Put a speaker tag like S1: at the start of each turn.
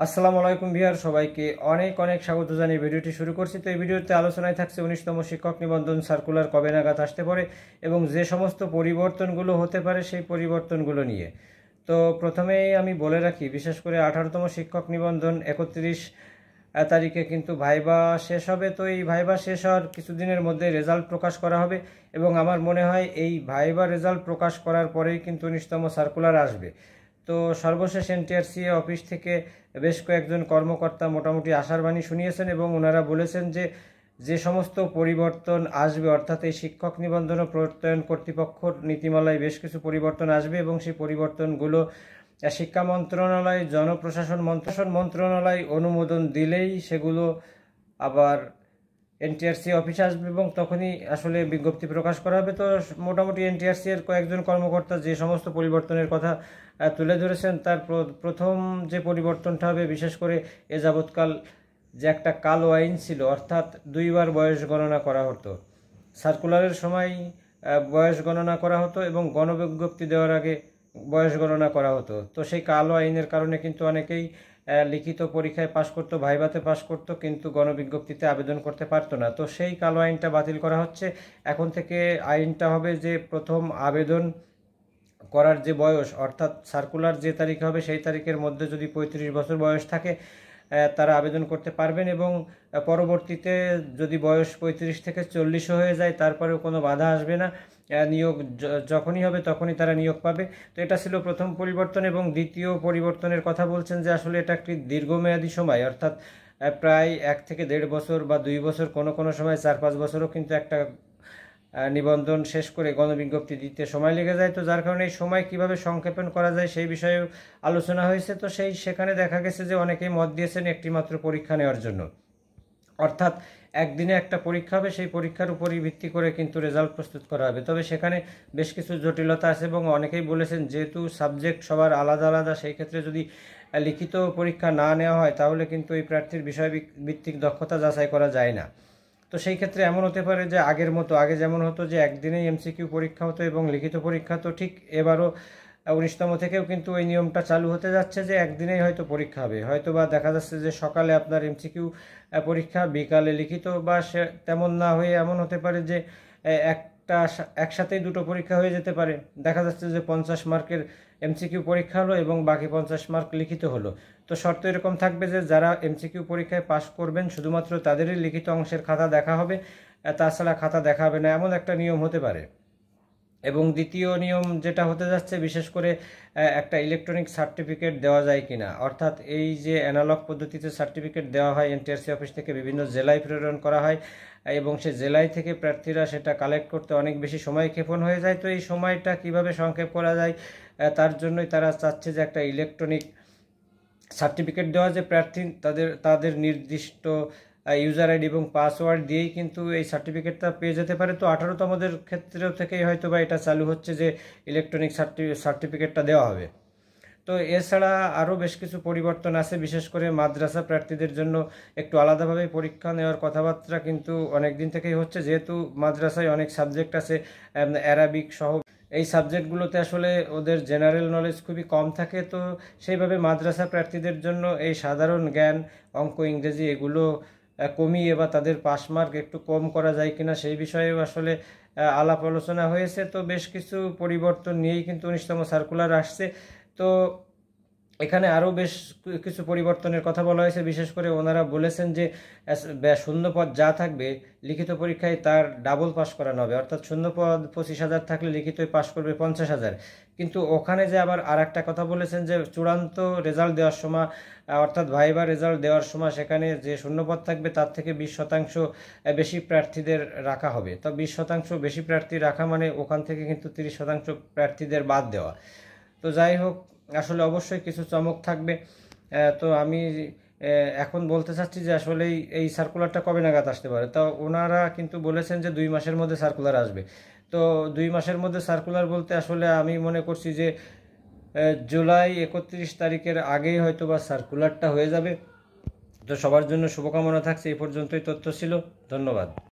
S1: আসসালামু আলাইকুম ভিউয়ার, সবাইকে অনেক অনেক স্বাগত জানিয়ে ভিডিওটি শুরু করছি। তো এই ভিডিওতে আলোচনায় থাকছে 19তম শিক্ষক নিবন্ধন সার্কুলার কবে নাগাদ আসতে পারে এবং যে সমস্ত পরিবর্তনগুলো হতে পারে সেই পরিবর্তনগুলো নিয়ে। তো প্রথমেই আমি বলে রাখি, বিশেষ করে 18তম শিক্ষক নিবন্ধন 31 তারিখে কিন্তু ভাইবা শেষ হবে। তো এই ভাইবা শেষ হওয়ার কিছুদিনের মধ্যে রেজাল্ট প্রকাশ করা হবে এবং আমার মনে হয় এই ভাইবা রেজাল্ট প্রকাশ করার পরেই কিন্তু 19তম সার্কুলার আসবে। তো সর্বশেষ এনটিআরসিএ অফিস থেকে বেশ কয়েকজন কর্মকর্তা মোটামুটি আশার বাণী শুনিয়েছেন এবং ওনারা বলেছেন যে যে সমস্ত পরিবর্তন আসবে, অর্থাৎ এই শিক্ষক নিবন্ধন ও প্রত্যয়ন কর্তৃপক্ষর নীতিমালায় বেশ কিছু পরিবর্তন আসবে এবং সেই পরিবর্তনগুলো শিক্ষা মন্ত্রণালয়, জনপ্রশাসন মন্ত্রণালয় অনুমোদন দিলেই সেগুলো আবার এনটিআরসি অফিসে আসবে এবং তখনই আসলে বিজ্ঞপ্তি প্রকাশ করা হবে। তো মোটামুটি এনটিআরসি এর কয়েকজন কর্মকর্তা যে সমস্ত পরিবর্তনের কথা তুলে ধরেছেন, তার প্রথম যে পরিবর্তনটা হবে, বিশেষ করে এ যাবৎকাল যে একটা কালো আইন ছিল, অর্থাৎ দুইবার বয়স গণনা করা হতো। সার্কুলারের সময় বয়স গণনা করা হতো এবং গণবিজ্ঞপ্তি দেওয়ার আগে বয়স গণনা করা হতো। তো সেই কালো আইনের কারণে কিন্তু অনেকেই লিখিত পরীক্ষায় পাশ করতো, ভাইভাতে পাশ করতো, কিন্তু গণবিজ্ঞপ্তিতে আবেদন করতে পারতো না। তো সেই কালো আইনটা বাতিল করা হচ্ছে। এখন থেকে আইনটা হবে যে প্রথম আবেদন করার যে বয়স, অর্থাৎ সার্কুলার যে তারিখ হবে সেই তারিখের মধ্যে যদি 35 বছর বয়স থাকে তারা আবেদন করতে পারবেন এবং পরবর্তীতে যদি বয়স 35 থেকে 40 হয়ে যায় তারপরেও কোনো বাধা আসবে না। নিয়োগ যখনই হবে তখনই তারা নিয়োগ পাবে। তো এটা ছিল প্রথম পরিবর্তন। এবং দ্বিতীয় পরিবর্তনের কথা বলছেন যে আসলে এটা একটি দীর্ঘমেয়াদী সময়, অর্থাৎ প্রায় 1 থেকে 1.5 বছর বা 2 বছর, কোনো কোনো সময় 4-5 বছরও কিন্তু একটা নিবন্ধন শেষ করে গণবিজ্ঞপ্তি দিতে সময় লেগে যায়। তো যার কারণে এই সময় কিভাবে সংক্ষেপণ করা যায় সেই বিষয়েও আলোচনা হয়েছে। তো সেখানে দেখা গেছে যে অনেকেই মত দিয়েছেন একটি মাত্র পরীক্ষা নেওয়ার জন্য, অর্থাৎ একদিনে একটা পরীক্ষা হবে, সেই পরীক্ষার উপরই ভিত্তি করে কিন্তু রেজাল্ট প্রস্তুত করা হবে। তবে সেখানে বেশ কিছু জটিলতা আছে এবং অনেকেই বলেছেন যেহেতু সাবজেক্ট সবার আলাদা আলাদা, সেই ক্ষেত্রে যদি লিখিত পরীক্ষা না নেওয়া হয় তাহলে কিন্তু এই প্রার্থীর বিষয় ভিত্তিক দক্ষতা যাচাই করা যায় না। তো সেই ক্ষেত্রে এমন হতে পারে যে আগে যেমন হতো যে একদিনেই এমসিকিউ পরীক্ষা হতো এবং লিখিত পরীক্ষা, তো ঠিক এবারও 19তম থেকেও কিন্তু এই নিয়মটা চালু হতে যাচ্ছে যে একদিনেই হয়তো পরীক্ষা হবে। হয়তো বা দেখা যাচ্ছে যে সকালে আপনার এমসিকিউ পরীক্ষা, বিকালে লিখিত, বা সে তেমন না হয়ে এমন হতে পারে যে একসাথেই দুটো পরীক্ষা হয়ে যেতে পারে। দেখা যাচ্ছে যে 50 মার্কের এমসিকিউ পরীক্ষা হলো এবং বাকি 50 মার্ক লিখিত হলো। তো শর্ত এরকম থাকবে যে যারা এমসিকিউ পরীক্ষায় পাশ করবেন শুধুমাত্র তাদেরই লিখিত অংশের খাতা দেখা হবে, তাছাড়া খাতা দেখা হবে না, এমন একটা নিয়ম হতে পারে। এবং দ্বিতীয় নিয়ম যেটা হতে যাচ্ছে, বিশেষ করে একটা ইলেকট্রনিক সার্টিফিকেট দেওয়া যায় কিনা, অর্থাৎ এই যে অ্যানালগ পদ্ধতিতে সার্টিফিকেট দেওয়া হয় এনটিআরসি অফিস থেকে বিভিন্ন জেলায় প্রেরণ করা হয় এবং সে জেলায় থেকে প্রার্থীরা সেটা কালেক্ট করতে অনেক বেশি সময় ক্ষেপণ হয়ে যায়। তো এই সময়টা কিভাবে সংক্ষেপ করা যায়, তার জন্যই তারা চাচ্ছে যে একটা ইলেকট্রনিক সার্টিফিকেট দেওয়া, যে প্রার্থী তাদের নির্দিষ্ট ইউজার আইডি এবং পাসওয়ার্ড দিয়েই কিন্তু এই সার্টিফিকেটটা পেয়ে যেতে পারে। তো 18তমদের ক্ষেত্রেও থেকেই হয়তো বা এটা চালু হচ্ছে যে ইলেকট্রনিক সার্টিফিকেটটা দেওয়া হবে। তো এছাড়া আরও বেশ কিছু পরিবর্তন আছে, বিশেষ করে মাদ্রাসা প্রার্থীদের জন্য একটু আলাদাভাবে পরীক্ষা নেওয়ার কথাবার্তা কিন্তু অনেক দিন থেকেই হচ্ছে, যেহেতু মাদ্রাসায় অনেক সাবজেক্ট আছে, অ্যারাবিক সহ এই সাবজেক্টগুলোতে আসলে ওদের জেনারেল নলেজ খুবই কম থাকে। তো সেইভাবে মাদ্রাসা প্রার্থীদের জন্য এই সাধারণ জ্ঞান, অঙ্ক, ইংরেজি এগুলো কমিয়ে বা তাদের পাস মার্ক একটু কম করা যায় কিনা সেই বিষয়েও আসলে আলাপ আলোচনা হয়েছে। তো বেশ কিছু পরিবর্তন নিয়েই কিন্তু 19তম সার্কুলার আসছে। তো এখানে আরও বেশ কিছু পরিবর্তনের কথা বলা হয়েছে। বিশেষ করে ওনারা বলেছেন যে শূন্যপদ যা থাকবে লিখিত পরীক্ষায় তার ডাবল পাস করানো হবে, অর্থাৎ শূন্যপদ 25,000 থাকলে লিখিতই পাস করবে 50,000। কিন্তু ওখানে যে আবার আর একটা কথা বলেছেন যে চূড়ান্ত রেজাল্ট দেওয়ার সময়, অর্থাৎ ভাইবা রেজাল্ট দেওয়ার সময় সেখানে যে শূন্যপদ থাকবে তার থেকে 20% বেশি প্রার্থীদের রাখা হবে। তো 20% বেশি প্রার্থী রাখা মানে ওখান থেকে কিন্তু 30% প্রার্থীদের বাদ দেওয়া। তো যাই হোক, আসলে অবশ্যই কিছু চমক থাকবে। তো আমি এখন বলতে চাচ্ছি যে আসলে এই সার্কুলারটা কবে নাগাদ আসতে পারে। তো ওনারা কিন্তু বলেছেন যে 2 মাসের মধ্যে সার্কুলার আসবে। তো 2 মাসের মধ্যে সার্কুলার বলতে আসলে আমি মনে করছি যে জুলাই 31 তারিখের আগেই হয়তো বা সার্কুলারটা হয়ে যাবে। তো সবার জন্য শুভকামনা থাকছে। এই পর্যন্তই তথ্য ছিল। ধন্যবাদ।